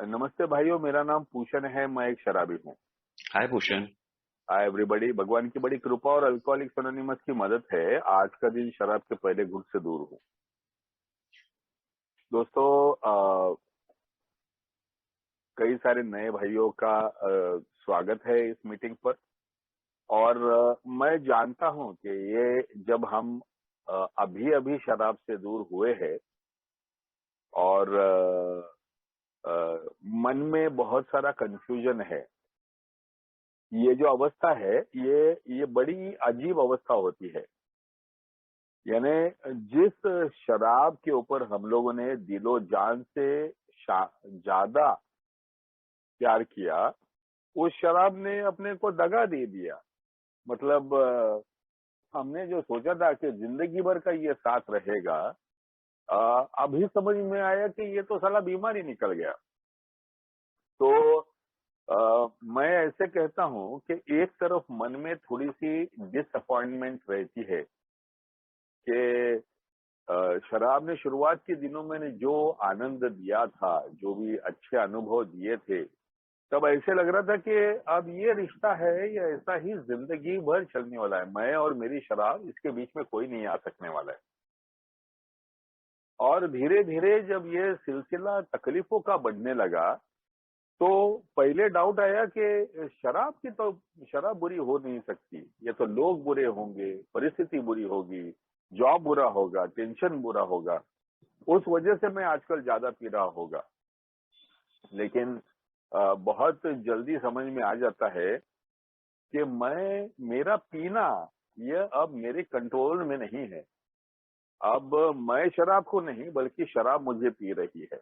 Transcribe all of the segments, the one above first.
नमस्ते भाइयों, मेरा नाम पूषण है। मैं एक शराबी हूँ। हाय भूषण। Hi everybody. भगवान की बड़ी कृपा और अल्कोहलिक्स एनोनिमस की मदद है, आज का दिन शराब के पहले घुट से दूर हूँ। दोस्तों, कई सारे नए भाइयों का स्वागत है इस मीटिंग पर। और मैं जानता हूँ कि ये जब हम अभी अभी शराब से दूर हुए हैं और मन में बहुत सारा कंफ्यूजन है। ये जो अवस्था है, ये बड़ी अजीब अवस्था होती है। यानी जिस शराब के ऊपर हम लोगों ने दिलो जान से ज्यादा प्यार किया, उस शराब ने अपने को दगा दे दिया। मतलब हमने जो सोचा था कि जिंदगी भर का ये साथ रहेगा, अभी समझ में आया कि ये तो साला बीमारी निकल गया। तो मैं ऐसे कहता हूँ कि एक तरफ मन में थोड़ी सी डिसअपॉइंटमेंट रहती है कि शराब ने शुरुआत के दिनों में जो आनंद दिया था, जो भी अच्छे अनुभव दिए थे, तब ऐसे लग रहा था कि अब ये रिश्ता है, ये ऐसा ही जिंदगी भर चलने वाला है। मैं और मेरी शराब, इसके बीच में कोई नहीं आ सकने वाला है। और धीरे धीरे जब ये सिलसिला तकलीफों का बढ़ने लगा, तो पहले डाउट आया कि शराब बुरी हो नहीं सकती। ये तो लोग बुरे होंगे, परिस्थिति बुरी होगी, जॉब बुरा होगा, टेंशन बुरा होगा, उस वजह से मैं आजकल ज्यादा पी रहा होगा। लेकिन बहुत जल्दी समझ में आ जाता है कि मेरा पीना ये अब मेरे कंट्रोल में नहीं है। अब मैं शराब को नहीं, बल्कि शराब मुझे पी रही है।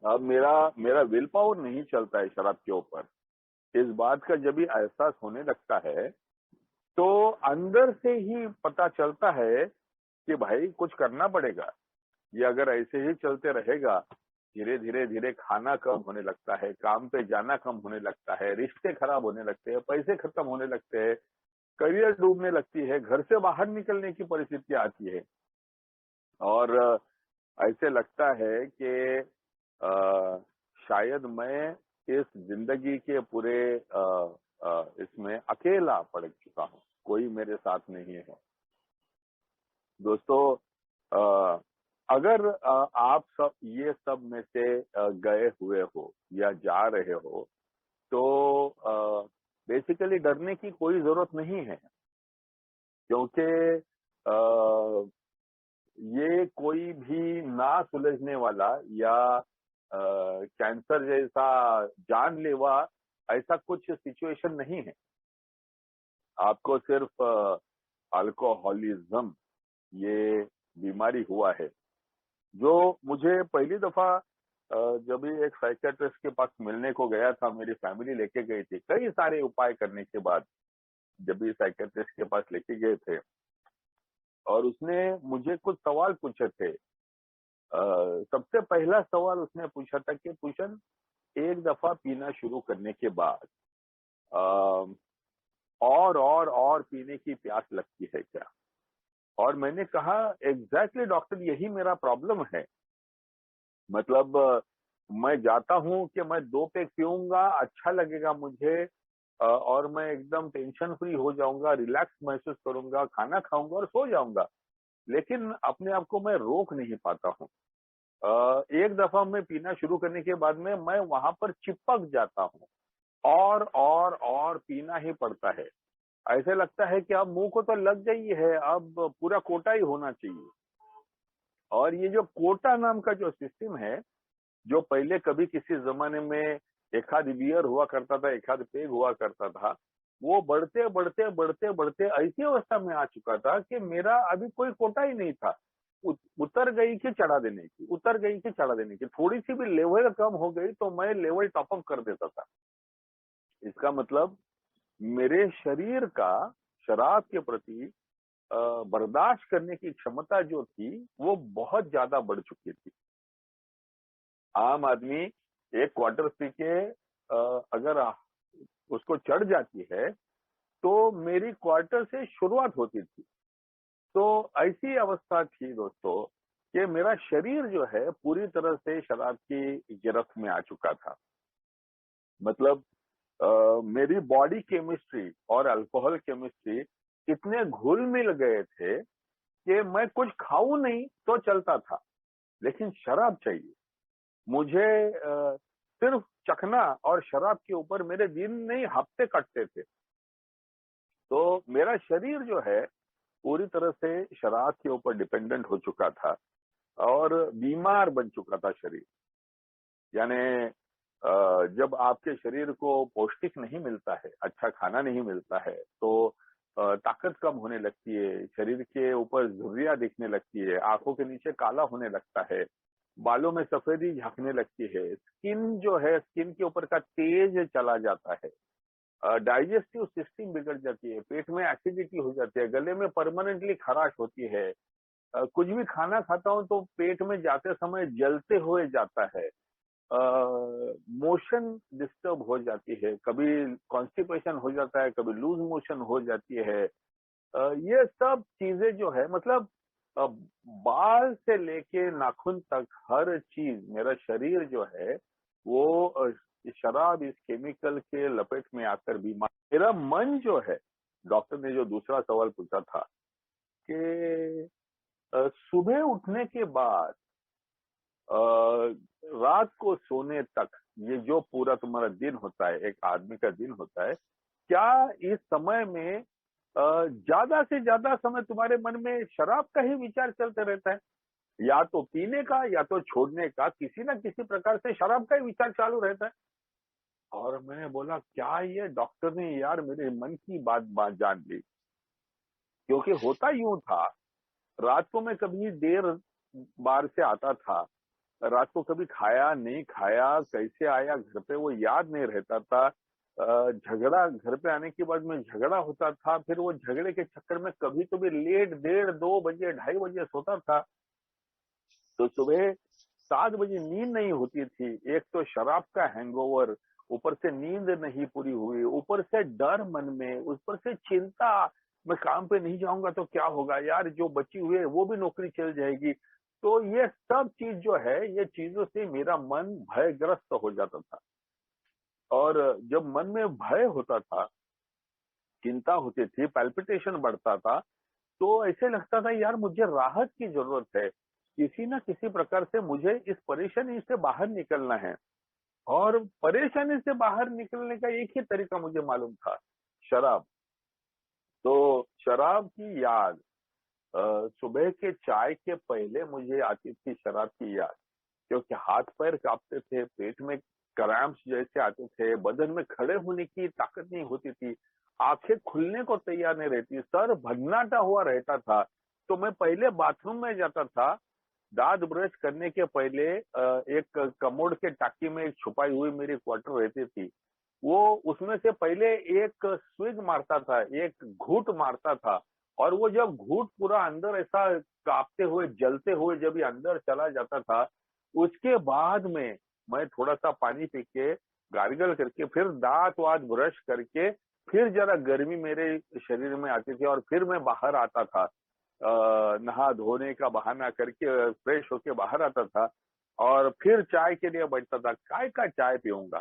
अब मेरा विल पावर नहीं चलता है शराब के ऊपर। इस बात का जब भी एहसास होने लगता है, तो अंदर से ही पता चलता है कि भाई कुछ करना पड़ेगा। ये अगर ऐसे ही चलते रहेगा, धीरे धीरे धीरे खाना कम होने लगता है, काम पे जाना कम होने लगता है, रिश्ते खराब होने लगते हैं, पैसे खत्म होने लगते हैं, करियर डूबने लगती है, घर से बाहर निकलने की परिस्थिति आती है। और ऐसे लगता है कि शायद मैं इस जिंदगी के पूरे इसमें अकेला पड़ चुका हूँ, कोई मेरे साथ नहीं है। दोस्तों, अगर आप सब ये सब में से गए हुए हो या जा रहे हो, तो बेसिकली डरने की कोई जरूरत नहीं है। क्योंकि ये कोई भी ना सुलझने वाला या कैंसर जैसा जानलेवा ऐसा कुछ सिचुएशन नहीं है। आपको सिर्फ अल्कोहलिज्म ये बीमारी हुआ है। जो मुझे पहली दफा जब भी एक साइकियाट्रिस्ट के पास मिलने को गया था, मेरी फैमिली लेके गई थी, कई सारे उपाय करने के बाद जब भी साइकियाट्रिस्ट के पास लेके गए थे, और उसने मुझे कुछ सवाल पूछे थे। सबसे पहला सवाल उसने पूछा था कि पूछन, एक दफा पीना शुरू करने के बाद और पीने की प्यास लगती है क्या? और मैंने कहा, एग्जैक्टली डॉक्टर, यही मेरा प्रॉब्लम है। मतलब मैं जाता हूँ कि मैं 2 पैक पीऊंगा, अच्छा लगेगा मुझे, और मैं एकदम टेंशन फ्री हो जाऊंगा, रिलैक्स महसूस करूंगा, खाना खाऊंगा और सो जाऊंगा। लेकिन अपने आप को मैं रोक नहीं पाता हूँ। एक दफा मैं पीना शुरू करने के बाद में मैं वहां पर चिपक जाता हूँ, और पीना ही पड़ता है। ऐसे लगता है कि अब मुंह को तो लग गई है, अब पूरा कोटा ही होना चाहिए। और ये जो कोटा नाम का जो सिस्टम है, जो पहले कभी किसी जमाने में एक आध बियर हुआ करता था, एक आध पेग हुआ करता था, वो बढ़ते बढ़ते बढ़ते बढ़ते ऐसी अवस्था में आ चुका था कि मेरा अभी कोई कोटा ही नहीं था। उतर गई कि चढ़ा देने की, उतर गई कि चढ़ा देने की, थोड़ी सी भी लेवल कम हो गई तो मैं लेवल टॉपअप कर देता था। इसका मतलब मेरे शरीर का शराब के प्रति बर्दाश्त करने की क्षमता जो थी, वो बहुत ज्यादा बढ़ चुकी थी। आम आदमी एक क्वार्टर पी के अगर उसको चढ़ जाती है, तो मेरी क्वार्टर से शुरुआत होती थी। तो ऐसी अवस्था थी दोस्तों कि मेरा शरीर जो है पूरी तरह से शराब की गिरफ्त में आ चुका था। मतलब मेरी बॉडी केमिस्ट्री और अल्कोहल केमिस्ट्री इतने घुल मिल गए थे कि मैं कुछ खाऊं नहीं तो चलता था, लेकिन शराब चाहिए मुझे। सिर्फ चखना और शराब के ऊपर मेरे दिन नहीं हफ्ते कटते थे। तो मेरा शरीर जो है पूरी तरह से शराब के ऊपर डिपेंडेंट हो चुका था और बीमार बन चुका था शरीर। यानी जब आपके शरीर को पौष्टिक नहीं मिलता है, अच्छा खाना नहीं मिलता है, तो ताकत कम होने लगती है, शरीर के ऊपर झुर्रियां दिखने लगती है, आंखों के नीचे काला होने लगता है, बालों में सफेदी झांकने लगती है, स्किन जो है स्किन के ऊपर का तेज चला जाता है, डाइजेस्टिव सिस्टम बिगड़ जाती है, पेट में एसिडिटी हो जाती है, गले में परमानेंटली खराश होती है, कुछ भी खाना खाता हूं तो पेट में जाते समय जलते हुए जाता है, मोशन डिस्टर्ब हो जाती है, कभी कॉन्स्टिपेशन हो जाता है, कभी लूज मोशन हो जाती है। ये सब चीजें जो है मतलब अ, बाल से लेके नाखून तक हर चीज मेरा शरीर जो है वो शराब इस केमिकल के लपेट में आकर बीमार। मेरा मन जो है, डॉक्टर ने जो दूसरा सवाल पूछा था कि सुबह उठने के बाद रात को सोने तक ये जो पूरा तुम्हारा दिन होता है, एक आदमी का दिन होता है, क्या इस समय में ज्यादा से ज्यादा समय तुम्हारे मन में शराब का ही विचार चलते रहता है, या तो पीने का या तो छोड़ने का, किसी ना किसी प्रकार से शराब का ही विचार चालू रहता है। और मैंने बोला क्या ये डॉक्टर ने यार मेरे मन की बात जान ली। क्योंकि होता यूं था, रात को मैं कभी देर बार से आता था, रात को कभी खाया नहीं खाया, कैसे आया घर पे वो याद नहीं रहता था। झगड़ा घर पे आने के बाद में झगड़ा होता था, फिर वो झगड़े के चक्कर में कभी कभी लेट 1:30 2 बजे 2:30 बजे सोता था, तो सुबह 7 बजे नींद नहीं होती थी। एक तो शराब का हैंगओवर, ऊपर से नींद नहीं पूरी हुई, ऊपर से डर मन में, ऊपर से चिंता, मैं काम पे नहीं जाऊंगा तो क्या होगा यार, जो बची हुई है वो भी नौकरी चल जाएगी। तो ये सब चीज जो है, ये चीजों से मेरा मन भयग्रस्त हो जाता था। और जब मन में भय होता था, चिंता होती थी, पैल्पिटेशन बढ़ता था, तो ऐसे लगता था यार मुझे राहत की जरूरत है, किसी ना किसी प्रकार से मुझे इस परेशानी से बाहर निकलना है। और परेशानी से बाहर निकलने का एक ही तरीका मुझे मालूम था, शराब। तो शराब की याद सुबह के चाय के पहले मुझे आती थी, शराब की याद। क्योंकि हाथ पैर कांपते थे, पेट में क्रैम्प्स जैसे आते थे, बदन में खड़े होने की ताकत नहीं होती थी, आंखें खुलने को तैयार नहीं रहती, सर भगनाटा हुआ रहता था। तो मैं पहले बाथरूम में जाता था, दांत ब्रश करने के पहले एक कमोड के टाकी में एक छुपाई हुई मेरी क्वार्टर रहती थी, वो उसमें से पहले एक स्विग मारता था, एक घूंट मारता था। और वो जब घूंट पूरा अंदर ऐसा कांपते हुए जलते हुए जब ये अंदर चला जाता था, उसके बाद में मैं थोड़ा सा पानी पी के गार्गल करके फिर दांत वात ब्रश करके फिर जरा गर्मी मेरे शरीर में आती थी और फिर मैं बाहर आता था, नहा धोने का बहाना करके फ्रेश होके बाहर आता था और फिर चाय के लिए बैठता था। काय का चाय पीऊंगा,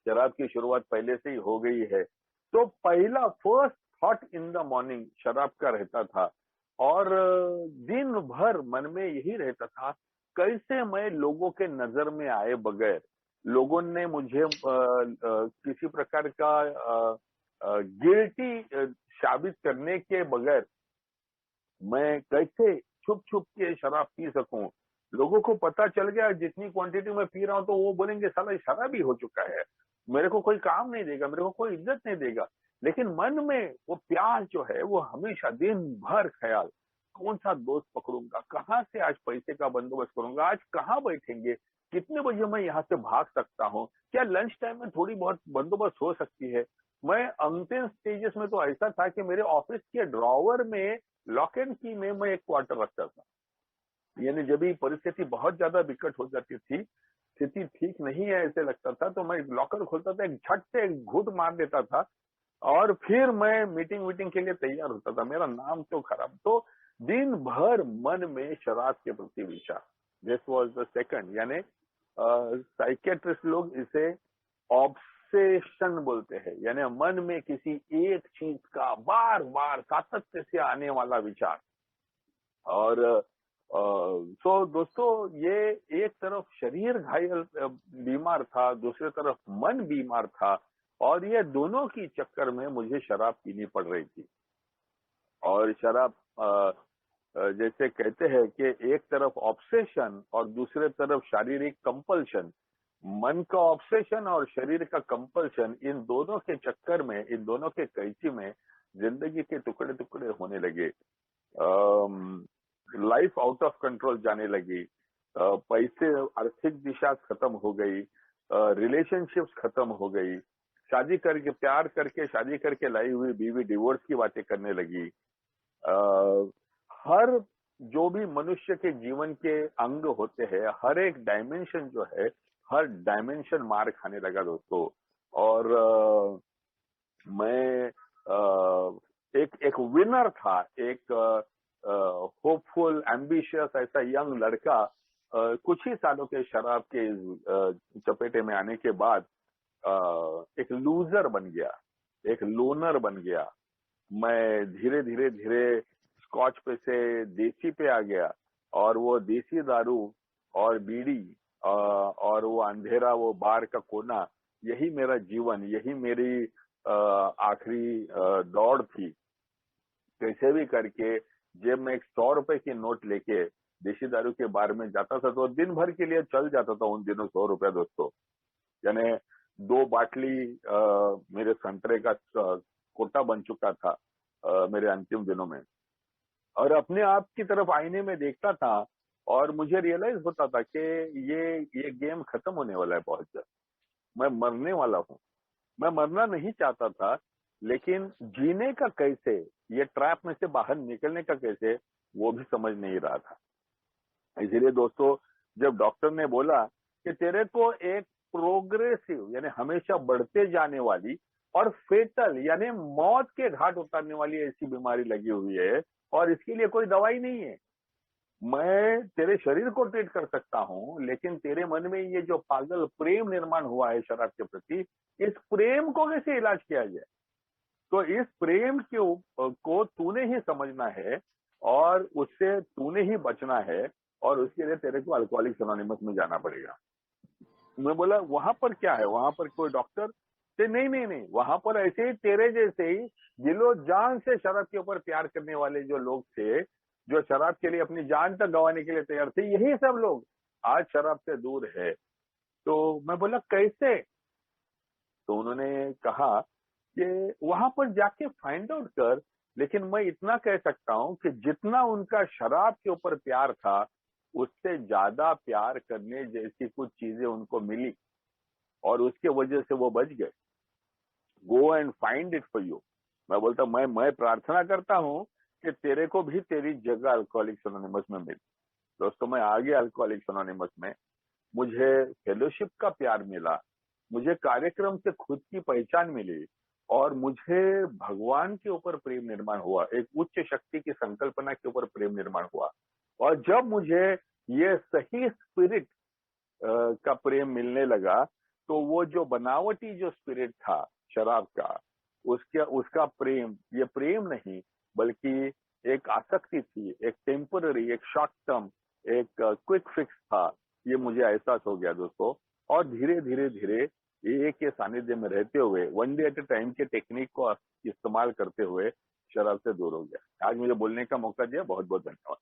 शराब की शुरुआत पहले से ही हो गई है। तो पहला first thought in the morning शराब का रहता था। और दिन भर मन में यही रहता था, कैसे मैं लोगों के नजर में आए बगैर, लोगों ने मुझे किसी प्रकार का गिल्टी साबित करने के बगैर मैं कैसे छुप छुप के शराब पी सकूं। लोगों को पता चल गया जितनी क्वांटिटी में पी रहा हूं तो वो बोलेंगे साला शराबी हो चुका है, मेरे को कोई काम नहीं देगा, मेरे को कोई इज्जत नहीं देगा। लेकिन मन में वो प्यास जो है वो हमेशा दिन भर ख्याल, कौन सा दोस्त पकड़ूंगा, कहाँ से आज पैसे का बंदोबस्त करूंगा, आज कहाँ बैठेंगे, कितने बजे मैं यहाँ से भाग सकता हूँ, क्या लंच टाइम में थोड़ी बहुत बंदोबस्त हो सकती है। मैं अंतिम स्टेजेस में तो ऐसा था कि मेरे ऑफिस के ड्रॉवर में लॉक एंड की में मैं एक क्वार्टर रखता था। यानी जब भी परिस्थिति बहुत ज्यादा विकट हो जाती थी, स्थिति ठीक नहीं है ऐसे लगता था, तो मैं लॉकर खोलता था, एक झट से एक घूंट मार देता था और फिर मैं मीटिंग वीटिंग के लिए तैयार होता था। मेरा नाम तो खराब। तो दिन भर मन में शराब के प्रति विचार। दिस वाज द सेकंड, यानी साइकियाट्रिस्ट लोग इसे ऑब्सेशन बोलते हैं, यानी मन में किसी एक चीज का बार बार सातत्य से आने वाला विचार। और तो दोस्तों, ये एक तरफ शरीर घायल बीमार था, दूसरी तरफ मन बीमार था, और ये दोनों की चक्कर में मुझे शराब पीनी पड़ रही थी। और शराब जैसे कहते हैं कि एक तरफ ऑब्सेशन और दूसरे तरफ शारीरिक कंपल्शन, मन का ऑब्सेशन और शरीर का कंपल्शन, इन दोनों के चक्कर में, इन दोनों के कैची में जिंदगी के टुकड़े टुकड़े होने लगे। लाइफ आउट ऑफ कंट्रोल जाने लगी, पैसे, आर्थिक दिशा खत्म हो गई, रिलेशनशिप्स खत्म हो गई, शादी करके, प्यार करके शादी करके लाई हुई बीवी डिवोर्स की बातें करने लगी। हर जो भी मनुष्य के जीवन के अंग होते हैं, हर एक डायमेंशन जो है, हर डायमेंशन मार खाने लगा दोस्तों। और मैं एक विनर था, एक होपफुल, एम्बिशियस ऐसा यंग लड़का कुछ ही सालों के शराब के चपेटे में आने के बाद एक लूजर बन गया, एक लोनर बन गया। मैं धीरे धीरे धीरे स्कॉच पे से देसी पे आ गया, और वो देसी दारू और बीड़ी और वो अंधेरा, वो बार का कोना, यही मेरा जीवन, यही मेरी आखिरी दौड़ थी। कैसे भी करके जेब में एक 100 रुपए की नोट लेके देसी दारू के बार में जाता था, तो दिन भर के लिए चल जाता था उन दिनों 100 रुपया दोस्तों। यानी 2 बाटली मेरे संतरे का कोटा बन चुका था मेरे अंतिम दिनों में। और अपने आप की तरफ आईने में देखता था, और मुझे रियलाइज होता था कि ये गेम खत्म होने वाला है बहुत जल्द, मैं मरने वाला हूँ। मैं मरना नहीं चाहता था, लेकिन जीने का कैसे, ये ट्रैप में से बाहर निकलने का कैसे, वो भी समझ नहीं रहा था। इसीलिए दोस्तों, जब डॉक्टर ने बोला कि तेरे को एक प्रोग्रेसिव, यानी हमेशा बढ़ते जाने वाली, और फेटल, यानी मौत के घाट उतारने वाली ऐसी बीमारी लगी हुई है, और इसके लिए कोई दवाई नहीं है। मैं तेरे शरीर को ट्रीट कर सकता हूं, लेकिन तेरे मन में ये जो पागल प्रेम निर्माण हुआ है शराब के प्रति, इस प्रेम को कैसे इलाज किया जाए? तो इस प्रेम को तूने ही समझना है, और उससे तूने ही बचना है, और उसके लिए तेरे को अल्कोहलिक्स एनोनिमस में जाना पड़ेगा। मैं बोला, वहां पर क्या है? वहां पर कोई डॉक्टर? नहीं नहीं नहीं, वहां पर ऐसे ही तेरे जैसे ही दिलो जान से शराब के ऊपर प्यार करने वाले जो लोग थे, जो शराब के लिए अपनी जान तक गंवाने के लिए तैयार थे, यही सब लोग आज शराब से दूर है। तो मैं बोला, कैसे? तो उन्होंने कहा कि वहां पर जाके फाइंड आउट कर। लेकिन मैं इतना कह सकता हूं कि जितना उनका शराब के ऊपर प्यार था, उससे ज्यादा प्यार करने जैसी कुछ चीजें उनको मिली, और उसके वजह से वो बच गए। Go and find it for you. मैं बोलता, मैं प्रार्थना करता हूं कि तेरे को भी तेरी जगह अल्कोहलिक्स एनोनिमस में मिले। दोस्तों, मैं आ गया अल्कोहलिक्स एनोनिमस में। मुझे फेलोशिप का प्यार मिला, मुझे कार्यक्रम से खुद की पहचान मिली, और मुझे भगवान के ऊपर प्रेम निर्माण हुआ, एक उच्च शक्ति की संकल्पना के ऊपर प्रेम निर्माण हुआ। और जब मुझे ये सही स्पिरिट का प्रेम मिलने लगा, तो वो जो बनावटी जो स्पिरिट था शराब का, उसका प्रेम, ये प्रेम नहीं बल्कि एक आसक्ति थी, एक टेम्पररी, एक शॉर्ट टर्म, एक क्विक फिक्स था। ये मुझे एहसास हो गया दोस्तों। और धीरे धीरे धीरे ये के सानिध्य में रहते हुए, one day at A time के टेक्निक को इस्तेमाल करते हुए शराब से दूर हो गया। आज मुझे बोलने का मौका दिया, बहुत बहुत धन्यवाद।